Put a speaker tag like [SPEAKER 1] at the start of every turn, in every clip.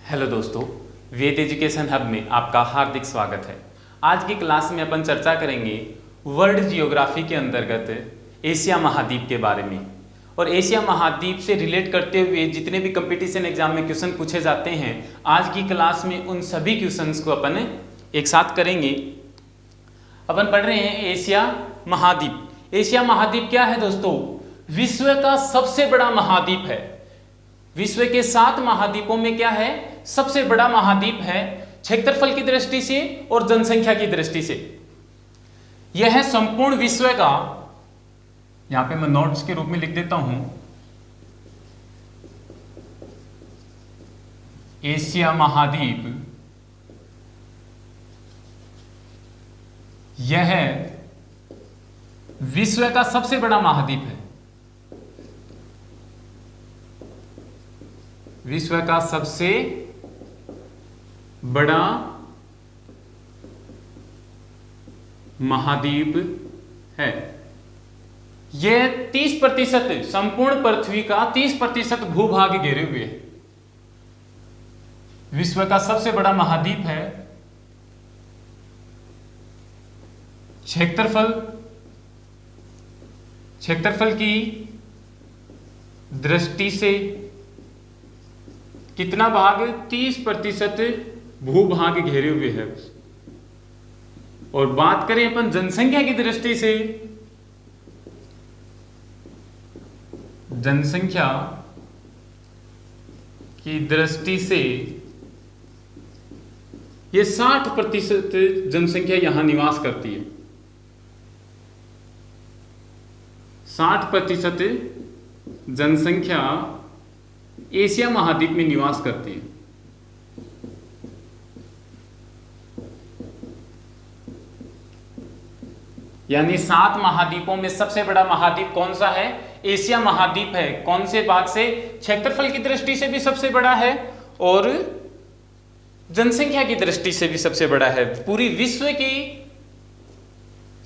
[SPEAKER 1] Hello दोस्तों, वेद education hub में आपका हार्दिक स्वागत है। आज की क्लास में अपन चर्चा करेंगे वर्ल्ड जियोग्राफी के अंतर्गत एशिया महाद्वीप के बारे में। और एशिया महाद्वीप से रिलेट करते हुए जितने भी कंपटीशन एग्जाम में क्वेश्चन पूछे जाते हैं, आज की क्लास में उन सभी क्वेश्चंस को अपन एक साथ करेंगे। अपन पढ़ रहे हैं एशिया महाद्वीप। एशिया महाद्वीप क्या है दोस्तों? विश्व का सबसे बड़ा महाद्वीप है। विश्व के 7 महाद्वीपों में क्या है? सबसे बड़ा महाद्वीप है, क्षेत्रफल की दृष्टि से और जनसंख्या की दृष्टि से। यह है संपूर्ण विश्व का, यहां पे मैं नोट्स के रूप में लिख देता हूं, एशिया महाद्वीप यह विश्व का सबसे बड़ा महाद्वीप है। विश्व का सबसे बड़ा महाद्वीप है। यह 30% संपूर्ण पृथ्वी का 30% भूभाग घेरे हुए है। विश्व का सबसे बड़ा महाद्वीप है। क्षेत्रफल की दृष्टि से कितना भाग? 30% भूभाग घेरे हुए है। और बात करें अपन जनसंख्या की दृष्टि से, जनसंख्या की दृष्टि से ये 60% जनसंख्या यहां निवास करती है। 60% जनसंख्या एशिया महाद्वीप में निवास करती है। यानी 7 महाद्वीपों में सबसे बड़ा महाद्वीप कौन सा है? एशिया महाद्वीप है। कौन से भाग से? क्षेत्रफल की दृष्टि से भी सबसे बड़ा है और जनसंख्या की दृष्टि से भी सबसे बड़ा है। पूरी विश्व की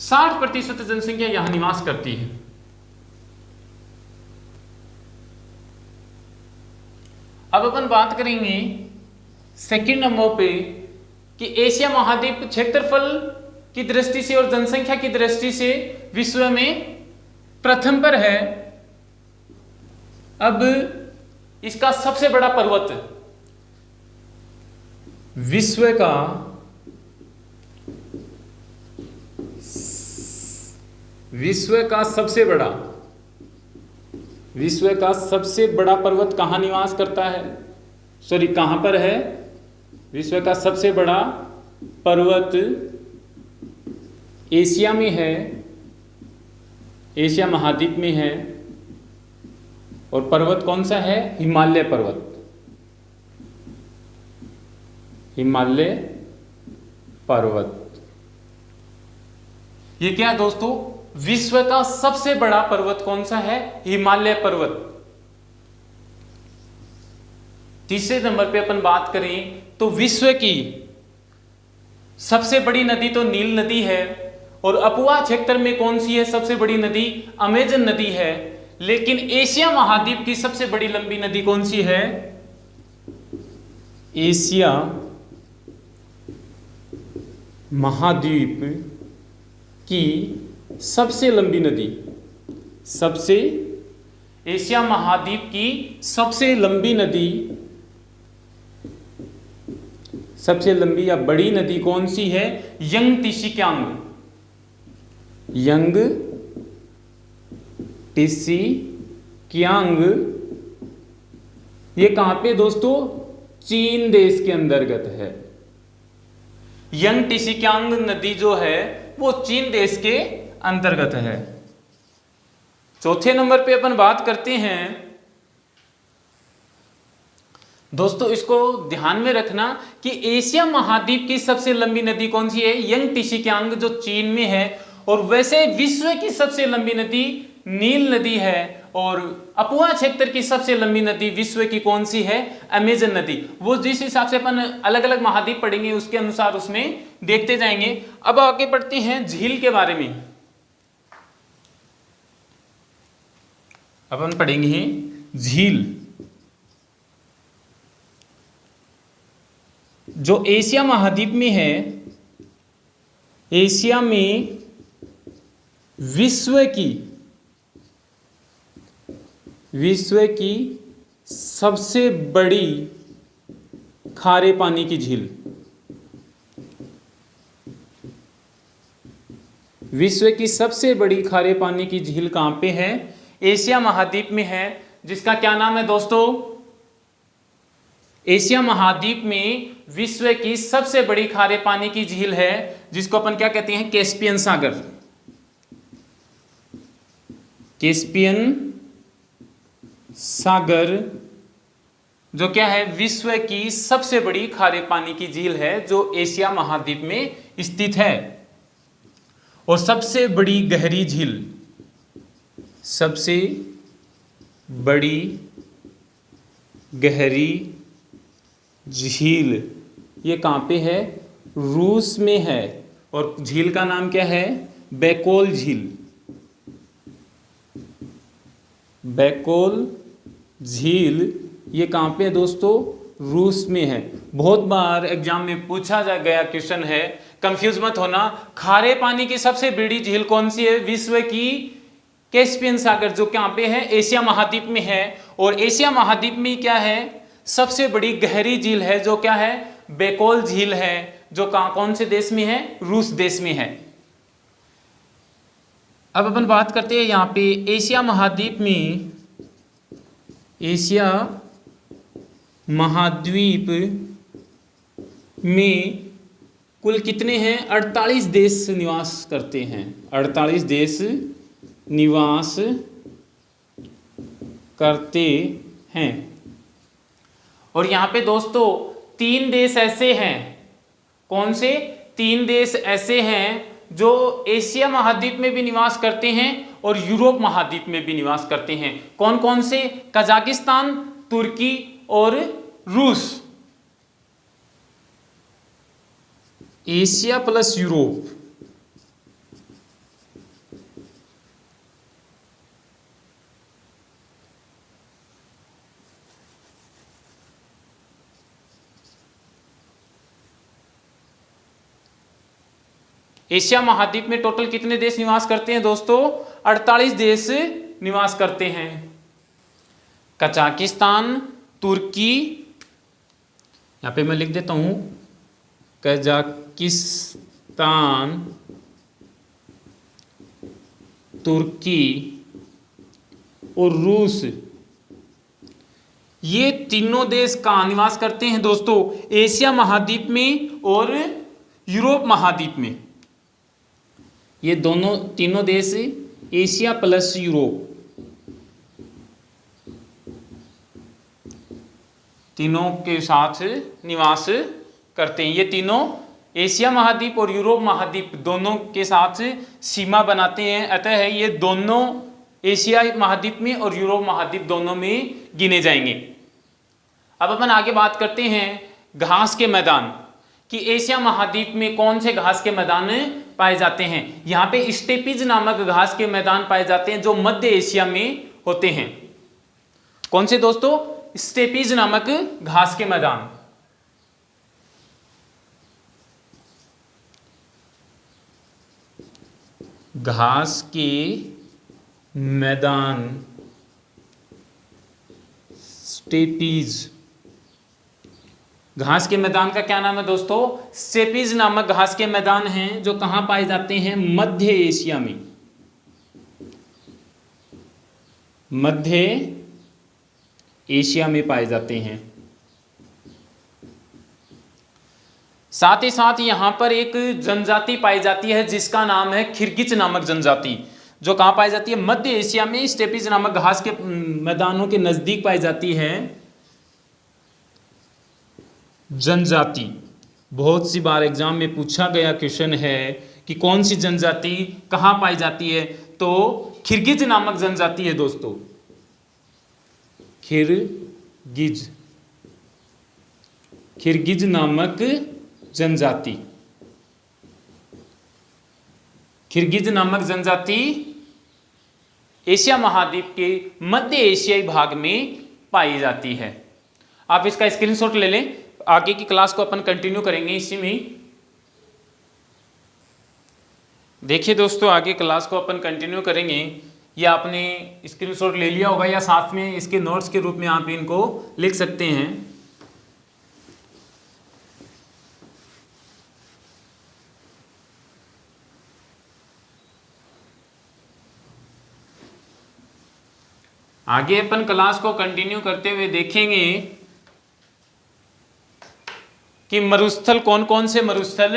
[SPEAKER 1] 60% जनसंख्या यहां निवास करती है। अब अपन बात करेंगे सेकंड नंबर पे कि एशिया महाद्वीप क्षेत्रफल की दृष्टि से और जनसंख्या की दृष्टि से विश्व में प्रथम पर है। अब इसका सबसे बड़ा पर्वत, विश्व का सबसे बड़ा पर्वत कहां निवास करता है? सॉरी, कहां पर है? विश्व का सबसे बड़ा पर्वत एशिया में है, एशिया महाद्वीप में है। और पर्वत कौन सा है? हिमालय पर्वत। हिमालय पर्वत। ये क्या है दोस्तों? विश्व का सबसे बड़ा पर्वत कौन सा है? हिमालय पर्वत। तीसरे नंबर पे अपन बात करें तो विश्व की सबसे बड़ी नदी तो नील नदी है। और अपुआ क्षेत्र में कौन सी है सबसे बड़ी नदी? अमेजन नदी है। लेकिन एशिया महाद्वीप की सबसे बड़ी लंबी नदी कौन सी है? एशिया महाद्वीप की सबसे लंबी नदी, एशिया महाद्वीप की सबसे लंबी नदी, सबसे लंबी या बड़ी नदी कौन सी है? यंगतिसिकियांग। यंगतिसिकियांग। ये कहां पे दोस्तों? चीन देश के अंतर्गत है। यंगतिसिकियांग नदी जो है वो चीन देश के अंतर्गत है। चौथे नंबर पे अपन बात करते हैं दोस्तों, इसको ध्यान में रखना कि एशिया महाद्वीप की सबसे लंबी नदी कौन सी है? यंगतिसिकियांग, जो चीन में है। और वैसे विश्व की सबसे लंबी नदी नील नदी है। और अपुआ क्षेत्र की सबसे लंबी नदी विश्व की कौन सी है? अमेजन नदी। वो जिस हिसाब से अपन अलग अलग महाद्वीप पढ़ेंगे उसके अनुसार उसमें देखते जाएंगे। अब आगे बढ़ते हैं झील के बारे में। अपन पढ़ेंगे झील। जो एशिया महाद्वीप में है, एशिया में विश्व की सबसे बड़ी खारे पानी की झील, विश्व की सबसे बड़ी खारे पानी की झील कहां पे है? एशिया महाद्वीप में है, जिसका क्या नाम है दोस्तों? एशिया महाद्वीप में विश्व की सबसे बड़ी खारे पानी की झील है, जिसको अपन क्या कहते हैं? कैस्पियन सागर। कैस्पियन सागर जो क्या है? विश्व की सबसे बड़ी खारे पानी की झील है, जो एशिया महाद्वीप में स्थित है। और सबसे बड़ी गहरी झील, सबसे बड़ी गहरी झील ये कहाँ पे है? रूस में है। और झील का नाम क्या है? बैकोल झील। बैकोल झील ये कहाँ पे है दोस्तों? रूस में है। बहुत बार एग्जाम में पूछा जा गया क्वेश्चन है, कंफ्यूज मत होना। खारे पानी की सबसे बड़ी झील कौन सी है? विश्व की कैस्पियन सागर, जो कहाँ पे है? एशिया महाद्वीप में है। और एशिया महाद्वीप में क्या है? सबसे बड़ी गहरी झील है, जो क्या है? बैकोल झील है, जो कौन से देश में है? रूस देश में है। अब अपन बात करते हैं यहाँ पे एशिया महाद्वीप में, एशिया महाद्वीप में कुल कितने हैं? 48 देश निवास करते हैं। 48 देश निवास करते हैं। और यहाँ पे दोस्तों 3 देश ऐसे हैं। कौन से? 3 देश ऐसे हैं जो एशिया महाद्वीप में भी निवास करते हैं और यूरोप महाद्वीप में भी निवास करते हैं। कौन कौन से? कजाकिस्तान, तुर्की और रूस। Asia plus Europe. एशिया महाद्वीप में टोटल कितने देश निवास करते हैं दोस्तों? 48 देश निवास करते हैं। कजाकिस्तान, तुर्की, यहां पे मैं लिख देता हूं कजाकिस्तान, तुर्की और रूस, ये तीनों देश कहां निवास करते हैं दोस्तों? एशिया महाद्वीप में और यूरोप महाद्वीप में। ये तीनों देश एशिया प्लस यूरोप, तीनों के साथ निवास करते हैं। ये तीनों एशिया महाद्वीप और यूरोप महाद्वीप दोनों के साथ सीमा बनाते हैं। अतः ये दोनों एशिया महाद्वीप में और यूरोप महाद्वीप दोनों में गिने जाएंगे। अब अपन आगे बात करते हैं घास के मैदान कि एशिया महाद्वीप में कौन से घास के मैदान पाए जाते हैं। यहाँ पे स्टेपीज नामक घास के मैदान पाए जाते हैं, जो मध्य एशिया में होते हैं। कौन से दोस्तों? स्टेपीज नामक घास के मैदान। घास के मैदान स्टेपीज, घास के मैदान का क्या नाम है दोस्तों? स्टेपीज नामक घास के मैदान हैं, जो कहां पाए जाते हैं? मध्य एशिया में। मध्य एशिया में पाए जाते हैं। साथ ही साथ यहां पर एक जनजाति पाई जाती है, जिसका नाम है खिरगिच नामक जनजाति, जो कहां पाई जाती है? मध्य एशिया में स्टेपीज नामक घास के मैदानों के नजदीक पाई जाती है जनजाति। बहुत सी बार एग्जाम में पूछा गया क्वेश्चन है कि कौन सी जनजाति कहां पाई जाती है, तो खिरगिज नामक जनजाति है दोस्तों। खिरगिज नामक जनजाति, खिरगिज नामक जनजाति एशिया महाद्वीप के मध्य एशियाई भाग में पाई जाती है। आप इसका स्क्रीनशॉट ले लें। आगे की क्लास को अपन कंटिन्यू करेंगे इसी में। देखिए दोस्तों, आगे क्लास को अपन कंटिन्यू करेंगे। ये आपने स्क्रीनशॉट ले लिया होगा या साथ में इसके नोट्स के रूप में आप इनको लिख सकते हैं। आगे अपन क्लास को कंटिन्यू करते हुए देखेंगे कि मरुस्थल कौन कौन से मरुस्थल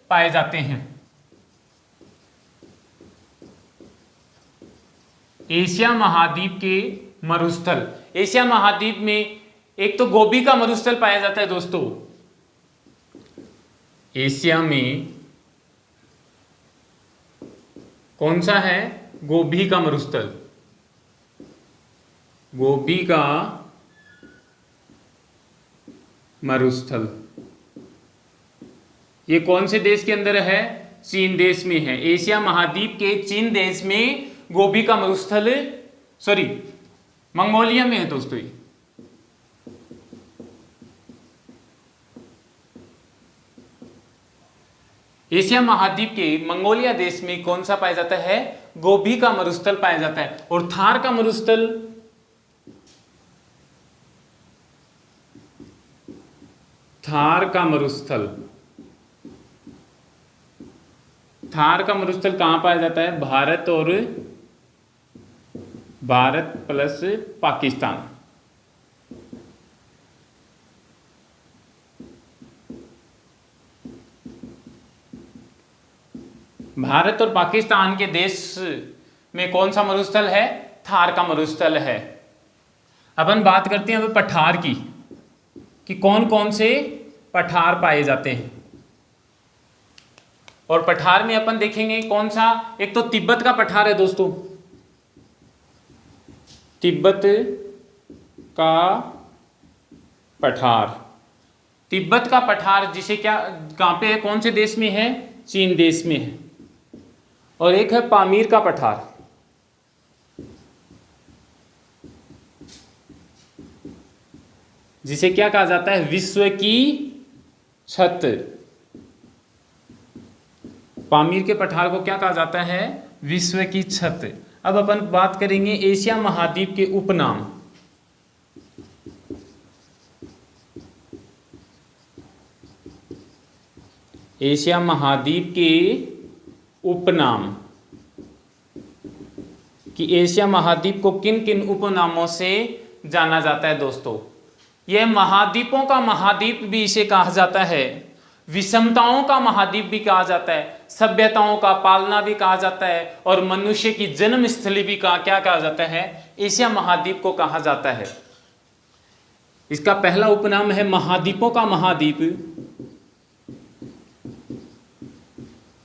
[SPEAKER 1] पाए जाते हैं। एशिया महाद्वीप के मरुस्थल। एशिया महाद्वीप में एक तो गोबी का मरुस्थल पाया जाता है दोस्तों। एशिया में कौन सा है? गोबी का मरुस्थल। गोबी का मरुस्थल ये कौन से देश के अंदर है? चीन देश में है। एशिया महाद्वीप के चीन देश में गोबी का मरुस्थल, सॉरी मंगोलिया में है दोस्तों। ये एशिया महाद्वीप के मंगोलिया देश में कौन सा पाया जाता है? गोबी का मरुस्थल पाया जाता है। और थार का मरुस्थल, थार का मरुस्थल, थार का मरुस्थल कहां पाया जाता है? भारत और भारत प्लस पाकिस्तान। भारत और पाकिस्तान के देश में कौन सा मरुस्थल है? थार का मरुस्थल है। अपन बात करते हैं अब पठार की, कि कौन कौन से पठार पाए जाते हैं। और पठार में अपन देखेंगे कौन सा, एक तो तिब्बत का पठार है दोस्तों। तिब्बत का पठार, तिब्बत का पठार जिसे क्या, कहां पे है, कौन से देश में है? चीन देश में है। और एक है पामीर का पठार। जिसे क्या कहा जाता है? विश्व की छत। पामीर के पठार को क्या कहा जाता है? विश्व की छत। अब अपन बात करेंगे एशिया महाद्वीप के उपनाम। एशिया महाद्वीप के उपनाम, कि एशिया महाद्वीप को किन किन उपनामों से जाना जाता है दोस्तों। यह महाद्वीपों का महाद्वीप भी इसे कहा जाता है, विषमताओं का महाद्वीप भी कहा जाता है, सभ्यताओं का पालना भी कहा जाता है, और मनुष्य की जन्मस्थली भी क्या कहा जाता है? एशिया महाद्वीप को कहा जाता है। इसका पहला उपनाम है महाद्वीपों का महाद्वीप।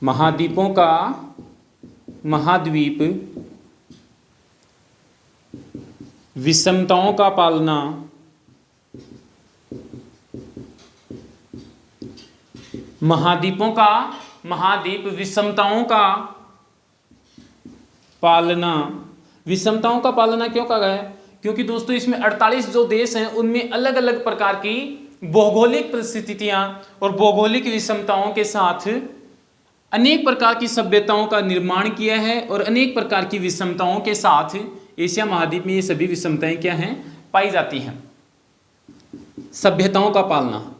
[SPEAKER 1] महाद्वीपों का महाद्वीप, विषमताओं का पालना, महाद्वीपों का महाद्वीप, विषमताओं का पालना। विषमताओं का पालना क्यों कहा गया है? क्योंकि दोस्तों इसमें 48 जो देश हैं उनमें अलग अलग प्रकार की भौगोलिक परिस्थितियां और भौगोलिक विषमताओं के साथ अनेक प्रकार की सभ्यताओं का निर्माण किया है, और अनेक प्रकार की विषमताओं के साथ एशिया महाद्वीप में ये सभी विषमताएं क्या हैं? पाई जाती हैं। सभ्यताओं का पालना,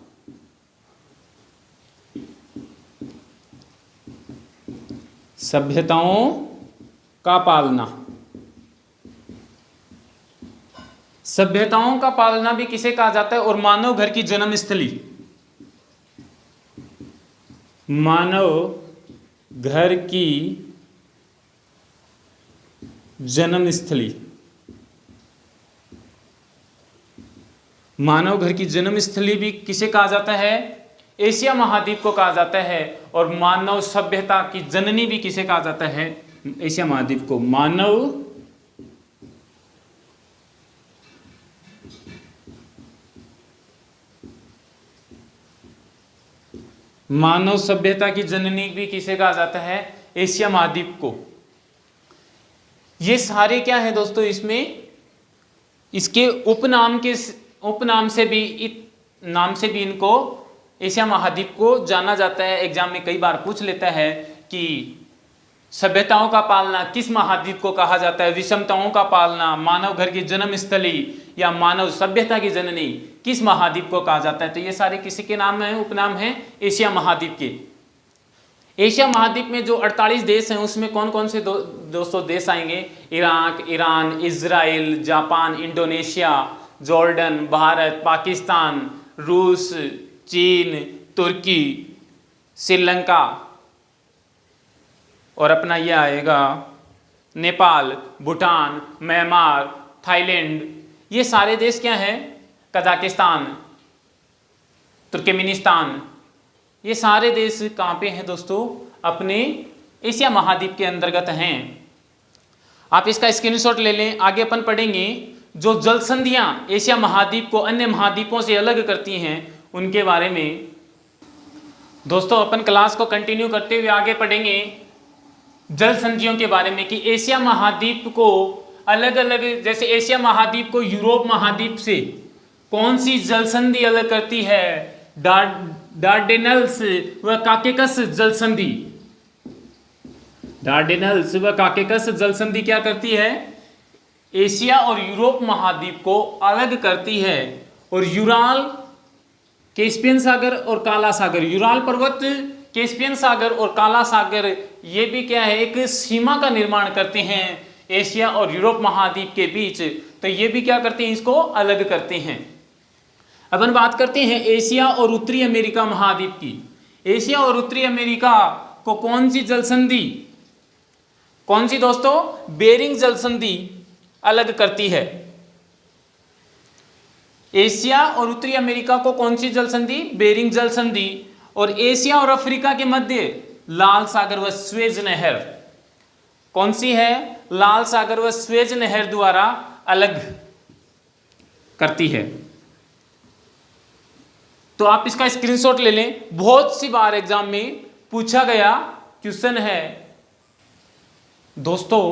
[SPEAKER 1] सभ्यताओं का पालना। सभ्यताओं का पालना भी किसे कहा जाता है? और मानव घर की जन्मस्थली, मानव घर की जन्मस्थली, मानव घर की जन्मस्थली भी किसे कहा जाता है? एशिया महाद्वीप को कहा जाता है। और मानव सभ्यता की जननी भी किसे कहा जाता है? एशिया महाद्वीप को। मानव सभ्यता की जननी भी किसे कहा जाता है? एशिया महाद्वीप को। ये सारे क्या है दोस्तों, इसमें इसके उपनाम से भी नाम से भी इनको एशिया महाद्वीप को जाना जाता है। एग्जाम में कई बार पूछ लेता है कि सभ्यताओं का पालना किस महाद्वीप को कहा जाता है, विषमताओं का पालना, मानव घर की जन्म स्थली या मानव सभ्यता की जननी किस महाद्वीप को कहा जाता है। तो ये सारे किसी के नाम है, उपनाम है एशिया महाद्वीप के। एशिया महाद्वीप में जो 48 देश हैं उसमें कौन कौन से दोस्तों देश आएंगे? Iraq, Iran, Israel, Japan, Indonesia, Jordan, Bharat, Pakistan, रूस, चीन, तुर्की, श्रीलंका और अपना ये आएगा नेपाल, भूटान, म्यांमार, थाईलैंड। ये सारे देश क्या हैं? कजाकिस्तान, तुर्कमेनिस्तान, ये सारे देश कहाँ पे हैं दोस्तों? अपने एशिया महाद्वीप के अंतर्गत हैं। आप इसका स्क्रीनशॉट ले लें। आगे अपन पढ़ेंगे जो जल संधियां एशिया महाद्वीप को अन्य महाद्वीपों से अलग करती हैं उनके बारे में। दोस्तों अपन क्लास को कंटिन्यू करते हुए आगे पढ़ेंगे जल संधियों के बारे में कि एशिया महाद्वीप को अलग अलग, जैसे एशिया महाद्वीप को यूरोप महाद्वीप से कौन सी जल संधि अलग करती है? डार्डेनल्स व काकेकस जल संधि। डार्डेनल्स व काकेकस जल संधि क्या करती है? एशिया और यूरोप महाद्वीप को अलग करती है। और यूराल, कैस्पियन सागर और काला सागर, यूराल पर्वत, कैस्पियन सागर और काला सागर, ये भी क्या है? एक सीमा का निर्माण करते हैं एशिया और यूरोप महाद्वीप के बीच। तो ये भी क्या करते हैं? इसको अलग करते हैं। अपन बात करते हैं एशिया और उत्तरी अमेरिका महाद्वीप की। एशिया और उत्तरी अमेरिका को कौन सी जल संधि, कौन सी दोस्तों? बेरिंग जल संधि अलग करती है। एशिया और उत्तरी अमेरिका को कौन सी जल संधि? बेरिंग जल संधि। और एशिया और अफ्रीका के मध्य लाल सागर व स्वेज नहर कौन सी है? लाल सागर व स्वेज नहर द्वारा अलग करती है। तो आप इसका स्क्रीनशॉट ले लें। बहुत सी बार एग्जाम में पूछा गया क्वेश्चन है दोस्तों।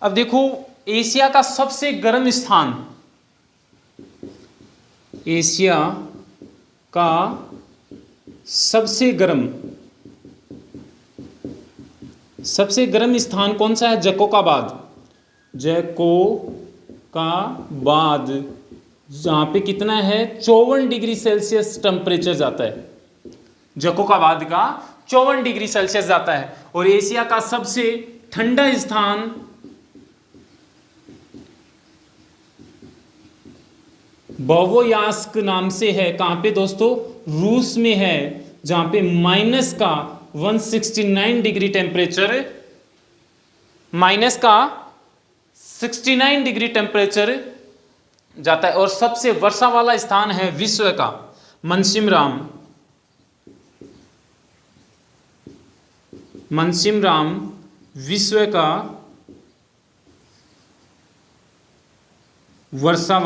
[SPEAKER 1] अब देखो एशिया का सबसे गर्म स्थान, एशिया का सबसे गर्म स्थान कौन सा है? जैकोबाबाद। जैकोबाबाद, जहां पे कितना है? 54 डिग्री सेल्सियस टेम्परेचर जाता है। जैकोबाबाद का 54 डिग्री सेल्सियस जाता है। और एशिया का सबसे ठंडा स्थान बोगोयास्क नाम से है। कहां पे दोस्तों? रूस में है, जहां पे माइनस का 169 डिग्री टेम्परेचर, माइनस का 69 डिग्री टेम्परेचर जाता है। और सबसे वर्षा वाला स्थान है विश्व का मनसिमराम। मनसिमराम विश्व का वर्षा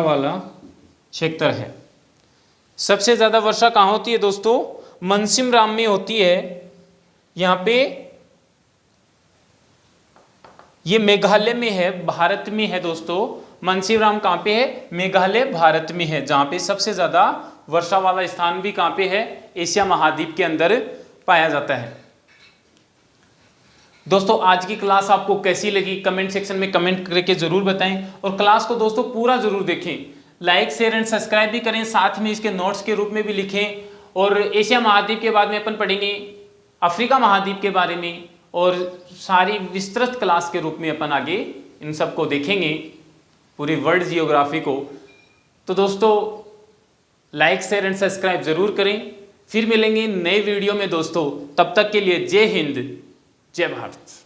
[SPEAKER 1] वाला क्षेत्र है। सबसे ज्यादा वर्षा कहाँ होती है दोस्तों? मनसिमराम में होती है। यहाँ पे ये मेघालय में है, भारत में है दोस्तों। मनसिमराम कहाँ पे है? मेघालय, भारत में है, जहाँ पे सबसे ज्यादा वर्षा वाला स्थान भी कहाँ पे है? एशिया महाद्वीप के अंदर पाया जाता है। दोस्तों आज की क्लास आपको कैसी लगी कमेंट सेक्शन में कमेंट करके जरूर बताएं। और क्लास को दोस्तों पूरा जरूर देखें, लाइक शेयर एंड सब्सक्राइब भी करें, साथ में इसके नोट्स के रूप में भी लिखें। और एशिया महाद्वीप के बाद में अपन पढ़ेंगे अफ्रीका महाद्वीप के बारे में, और सारी विस्तृत क्लास के रूप में अपन आगे इन सब को देखेंगे, पूरी वर्ल्ड जियोग्राफी को। तो दोस्तों लाइक शेयर एंड सब्सक्राइब जरूर करें। फिर मिलेंगे नए वीडियो में दोस्तों, तब तक के लिए जय हिंद, जय भारत।